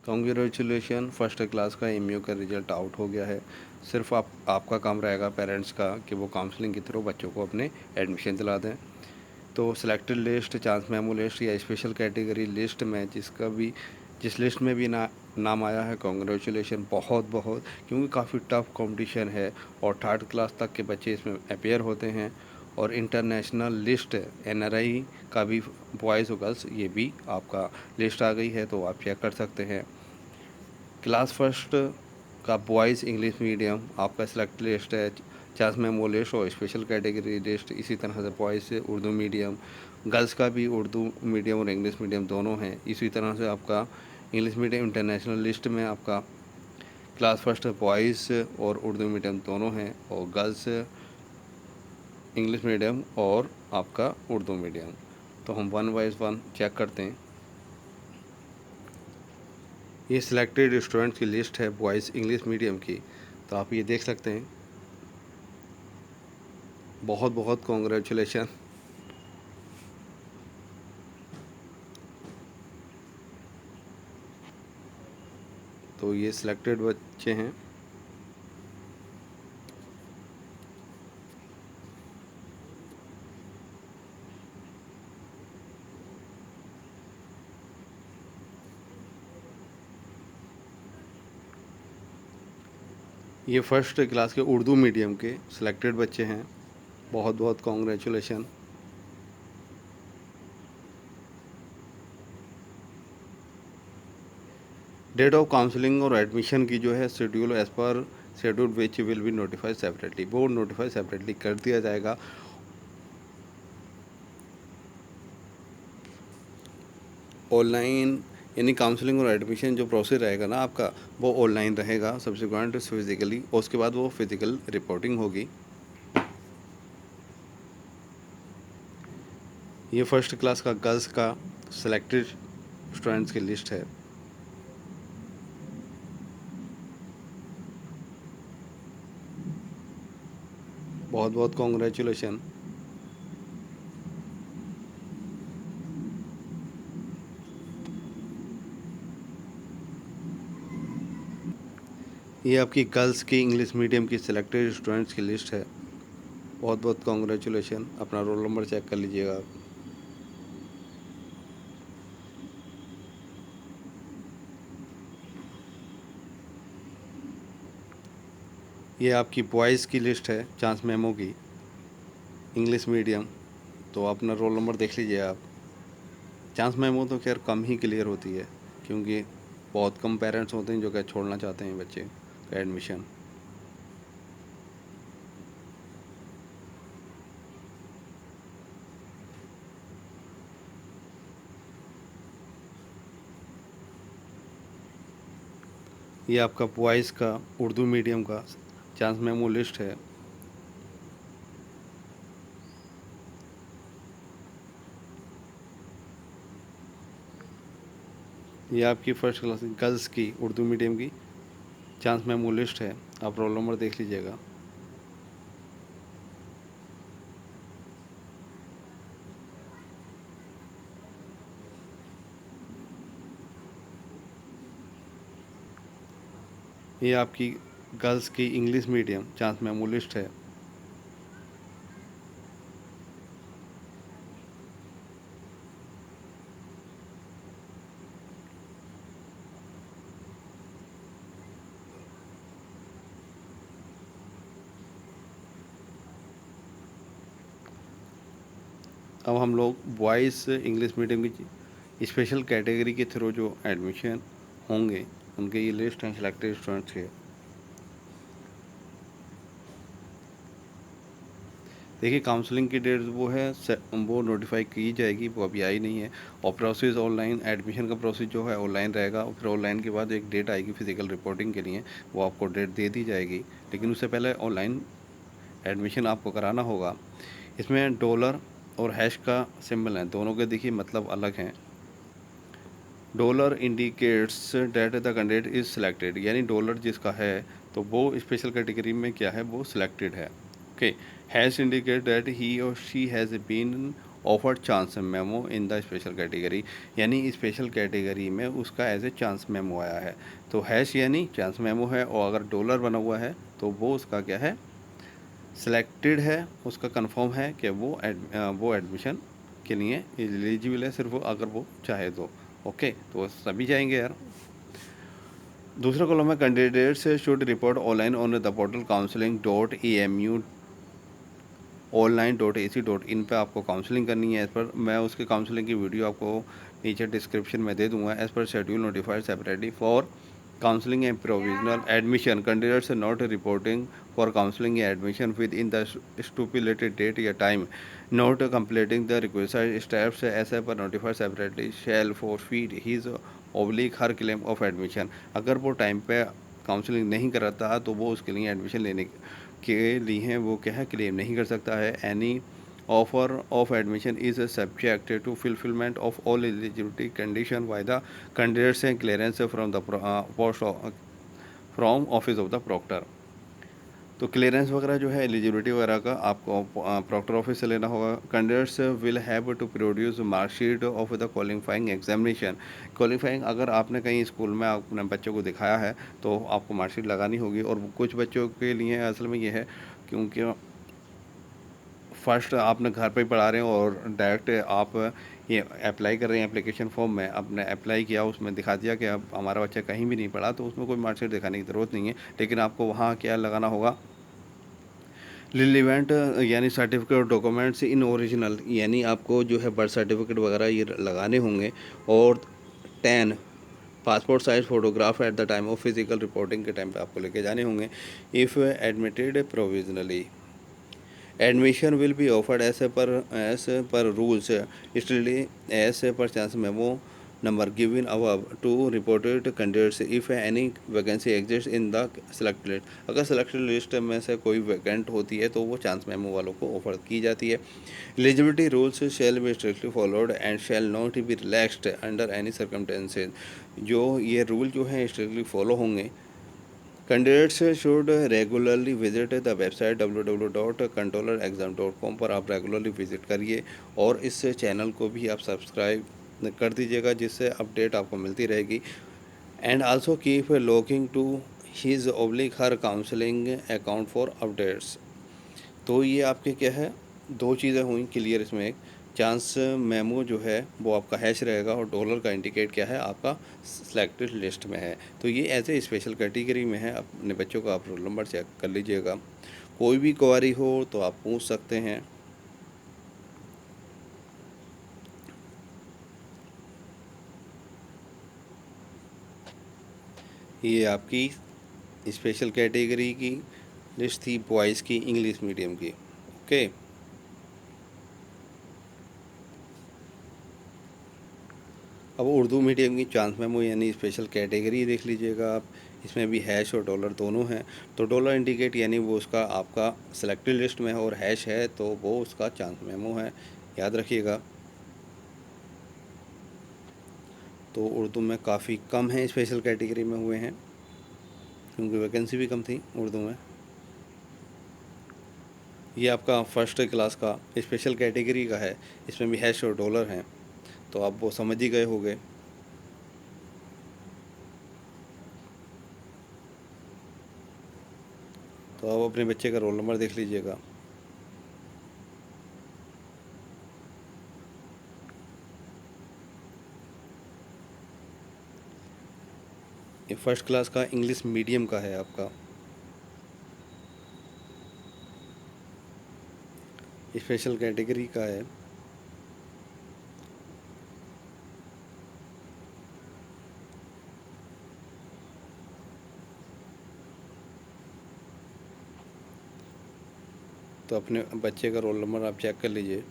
Congratulation, first class का MU का result out हो गया है। सिर्फ आपका काम रहेगा पेरेंट्स का कि वो काउंसलिंग के थ्रू बच्चों को अपने एडमिशन दिला दें। तो selected list, chance memo list या स्पेशल कैटेगरी लिस्ट में जिस लिस्ट में भी नाम आया है, कॉन्ग्रेचुलेशन, बहुत बहुत, क्योंकि काफ़ी टफ कंपटीशन है और थर्ड क्लास तक के बच्चे इसमें अपेयर होते हैं। और इंटरनेशनल लिस्ट एनआरआई का भी, बॉयज़ और गर्ल्स, ये भी आपका लिस्ट आ गई है, तो आप चेक कर सकते हैं। क्लास फर्स्ट का बॉयज़ इंग्लिश मीडियम आपका सिलेक्ट लिस्ट है, चांस मेमो लिस्ट और स्पेशल कैटेगरी लिस्ट। इसी तरह से बॉयज़ से उर्दू मीडियम, गर्ल्स का भी उर्दू मीडियम और इंग्लिश मीडियम दोनों हैं। इसी तरह से आपका इंग्लिश मीडियम इंटरनेशनल लिस्ट में आपका क्लास फर्स्ट बॉयज़ और उर्दू मीडियम दोनों हैं, और गर्ल्स इंग्लिश मीडियम और आपका उर्दू मीडियम। तो हम वन वाइज वन चेक करते हैं। ये सिलेक्टेड स्टूडेंट्स की लिस्ट है बॉयज़ इंग्लिश मीडियम की, तो आप ये देख सकते हैं। बहुत बहुत कॉन्ग्रेचुलेशन। तो ये सिलेक्टेड बच्चे हैं। ये फर्स्ट क्लास के उर्दू मीडियम के सिलेक्टेड बच्चे हैं। बहुत बहुत कॉन्ग्रेचुलेशन। डेट ऑफ काउंसलिंग और एडमिशन की जो है schedule, as per schedule which will be notified separately, वो नोटिफाइड सेपरेटली कर दिया जाएगा। ऑनलाइन, यानी काउंसलिंग और एडमिशन जो प्रोसेस रहेगा ना आपका, वो ऑनलाइन रहेगा सब्सिक्वेंट फिजिकली, और उसके बाद वो फिजिकल रिपोर्टिंग होगी। ये फर्स्ट क्लास का गर्ल्स का सिलेक्टेड स्टूडेंट्स की लिस्ट है। बहुत बहुत कॉन्ग्रेचुलेशन। ये आपकी गर्ल्स की इंग्लिश मीडियम की सिलेक्टेड स्टूडेंट्स की लिस्ट है। बहुत बहुत कॉन्ग्रेचुलेशन। अपना रोल नंबर चेक कर लीजिएगा आप। ये आपकी बॉयज़ की लिस्ट है, चांस मेमो की, इंग्लिश मीडियम। तो अपना रोल नंबर देख लीजिए आप। चांस मेमो तो खैर कम ही क्लियर होती है, क्योंकि बहुत कम पेरेंट्स होते हैं जो क्या छोड़ना चाहते हैं बच्चे का एडमिशन। ये आपका बॉयज़ का उर्दू मीडियम का चांस मेमो लिस्ट है। ये आपकी फर्स्ट क्लास गर्ल्स की उर्दू मीडियम की चांस मेमो लिस्ट है। आप रोल नंबर देख लीजिएगा। ये आपकी गर्ल्स की English medium chance memo list है। अब हम लोग बॉयज़ इंग्लिश मीडियम की स्पेशल कैटेगरी के थ्रू जो एडमिशन होंगे, उनके ये लिस्ट हैं सिलेक्टेड स्टूडेंट्स के। देखिए, काउंसलिंग की डेट वो है वो नोटिफाई की जाएगी, वो अभी आई नहीं है। और प्रोसेस ऑनलाइन, एडमिशन का प्रोसेस जो है ऑनलाइन रहेगा, और फिर ऑनलाइन के बाद एक डेट आएगी फिजिकल रिपोर्टिंग के लिए, वो आपको डेट दे दी जाएगी। लेकिन उससे पहले ऑनलाइन एडमिशन आपको कराना होगा। इसमें डॉलर और हैश का सिंबल है, दोनों के देखिए मतलब अलग हैं। Dollar indicates that the candidate is selected, यानी डॉलर जिसका है तो वो स्पेशल कैटेगरी में क्या है, वो सिलेक्टेड है। Okay. Hash indicate that he और she has been offered chance memo in the special category, यानी स्पेशल कैटेगरी में उसका एज ए चांस मेमो आया है। तो हैश यानी चांस मेमो है, और अगर डॉलर बना हुआ है तो वो उसका क्या है, सिलेक्टेड है, उसका कंफर्म है कि वो एडमिशन के लिए एलिजिबल है, सिर्फ अगर वो चाहे तो। ओके, तो सभी जाएंगे यार। दूसरा कॉलम है candidates should report online on the portal counseling.emu online.ac.in पे आपको काउंसलिंग करनी है। एज पर मैं उसके काउंसलिंग की वीडियो आपको नीचे डिस्क्रिप्शन में दे दूंगा। As per schedule notified separately for counselling and provisional admission candidates not reporting for counselling या admission within the stipulated date या time not completing the requested steps as per notified separately shall forfeit his oblique her claim of admission. अगर वो time पे counselling नहीं कराता तो वो उसके लिए एडमिशन लेने के लिए वो क्या है, क्लेम नहीं कर सकता है। Any offer of admission is subject to fulfilment of all eligibility condition by the candidates and clearance from the post from office of the proctor. तो क्लियरेंस वगैरह जो है एलिजिबिलिटी वगैरह का आपको प्रॉक्टर ऑफिस से लेना होगा। Candidates will have to produce marksheet of the qualifying examination. Qualifying अगर आपने कहीं स्कूल में अपने बच्चों को दिखाया है तो आपको मार्कशीट लगानी होगी। और कुछ बच्चों के लिए असल में ये है क्योंकि फर्स्ट आपने घर पे ही पढ़ा रहे हो और डायरेक्ट आप ये अप्लाई कर रहे हैं एप्लीकेशन फॉर्म में, आपने अप्लाई किया, उसमें दिखा दिया कि अब हमारा बच्चा कहीं भी नहीं पढ़ा, तो उसमें कोई मार्कशीट दिखाने की ज़रूरत नहीं है। लेकिन आपको वहाँ क्या लगाना होगा, रिलीवेंट यानी सर्टिफिकेट डॉक्यूमेंट्स इन ओरिजिनल, यानी आपको जो है बर्थ सर्टिफिकेट वगैरह ये लगाने होंगे। और 10 passport size photograph at the time of physical reporting के टाइम पे आपको लेके जाने होंगे। If admitted provisionally admission will be offered as per rules strictly as per chance memo number given above to reported candidates if any vacancy exist in the selected list. अगर selected list में से कोई vacant होती है तो वो chance memo वालों को ऑफर की जाती है। Eligibility rules shall be strictly followed and shall not be relaxed under any circumstances. जो ये रूल जो हैं स्ट्रिक्टली फॉलो होंगे। Candidates should regularly visit the website www.controllerexam.com पर आप रेगुलरली विजिट करिए और इस चैनल को भी आप सब्सक्राइब कर दीजिएगा जिससे अपडेट आपको मिलती रहेगी। And also keep logging to his oblique her counselling account for updates. तो ये आपके क्या है, दो चीज़ें हुई क्लियर इसमें। एक चांस मेमो जो है वो आपका हैश रहेगा और डॉलर का इंडिकेट क्या है, आपका सिलेक्टेड लिस्ट में है। तो ये एज ए स्पेशल कैटेगरी में है। अपने बच्चों का आप रोल नंबर चेक कर लीजिएगा। कोई भी क्वेरी हो तो आप पूछ सकते हैं। ये आपकी स्पेशल कैटेगरी की लिस्ट थी बॉयज़ की इंग्लिश मीडियम की। ओके, अब उर्दू मीडियम की चांस मेमो यानी स्पेशल कैटेगरी देख लीजिएगा आप। इसमें भी हैश और डॉलर दोनों हैं। तो डॉलर इंडिकेट यानी वो उसका आपका सेलेक्टेड लिस्ट में है, और हैश है तो वो उसका चांस मेमो है, याद रखिएगा। तो उर्दू में काफ़ी कम है, स्पेशल कैटेगरी में हुए हैं क्योंकि वैकेंसी भी कम थी उर्दू में। ये आपका फर्स्ट क्लास का स्पेशल कैटेगरी का है, इसमें भी हैश और डॉलर हैं, तो आप वो समझ ही गए होंगे। तो आप अपने बच्चे का रोल नंबर देख लीजिएगा। ये फर्स्ट क्लास का इंग्लिश मीडियम का है आपका, स्पेशल कैटेगरी का है। तो अपने बच्चे का रोल नंबर आप चेक कर लीजिए।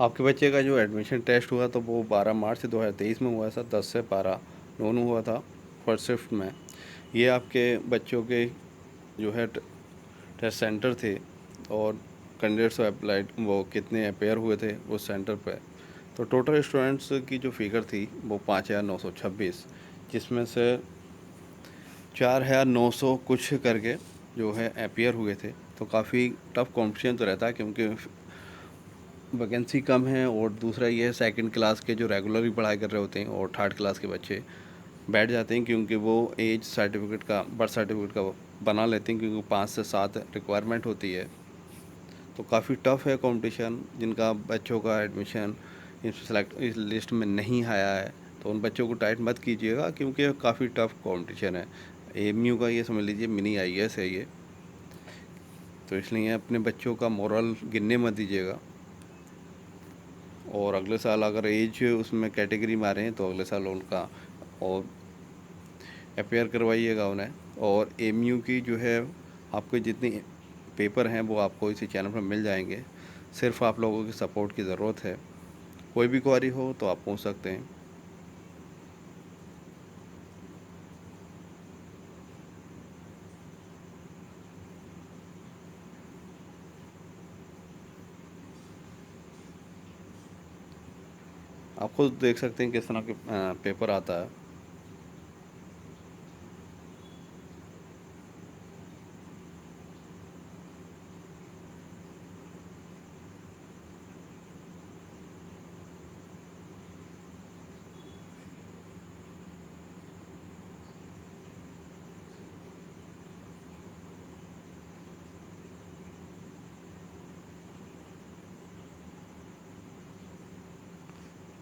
आपके बच्चे का जो एडमिशन टेस्ट हुआ तो वो 12 मार्च 2023 में हुआ था, 10 से 12 नोन हुआ था फर्स्ट शिफ्ट में। ये आपके बच्चों के जो है टेस्ट सेंटर थे और कैंडिडेट्स अप्लाइड वो कितने अपेयर हुए थे उस सेंटर पे। तो टोटल स्टूडेंट्स की जो फिगर थी वो 5,926, जिसमें से 4,900 कुछ करके जो है अपीयर हुए थे। तो काफ़ी टफ कॉम्पिटिशन तो रहता है, क्योंकि वैकेंसी कम है, और दूसरा ये है सेकंड क्लास के जो रेगुलरली पढ़ाई कर रहे होते हैं और थर्ड क्लास के बच्चे बैठ जाते हैं, क्योंकि वो एज सर्टिफिकेट का, बर्थ सर्टिफिकेट का बना लेते हैं, क्योंकि 5 से 7 रिक्वायरमेंट होती है। तो काफ़ी टफ है कंपटीशन। जिनका बच्चों का एडमिशन इस सेलेक्ट इस लिस्ट में नहीं आया है, तो उन बच्चों को टाइट मत कीजिएगा, क्योंकि काफ़ी टफ कंपटीशन है। एएमयू का ये समझ लीजिए मिनी आईएएस है ये। तो इसलिए अपने बच्चों का मोरल गिरने मत दीजिएगा। और अगले साल अगर एज उसमें कैटेगरी में आ रहे हैं, तो अगले साल उनका और अपेयर करवाइएगा उन्हें। और एएमयू की जो है, आपके जितनी पेपर हैं वो आपको इसी चैनल पर मिल जाएंगे। सिर्फ आप लोगों की सपोर्ट की ज़रूरत है। कोई भी क्वारी हो तो आप पूछ सकते हैं। आप खुद देख सकते हैं किस तरह के पेपर आता है।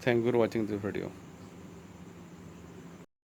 Thank you for watching this video.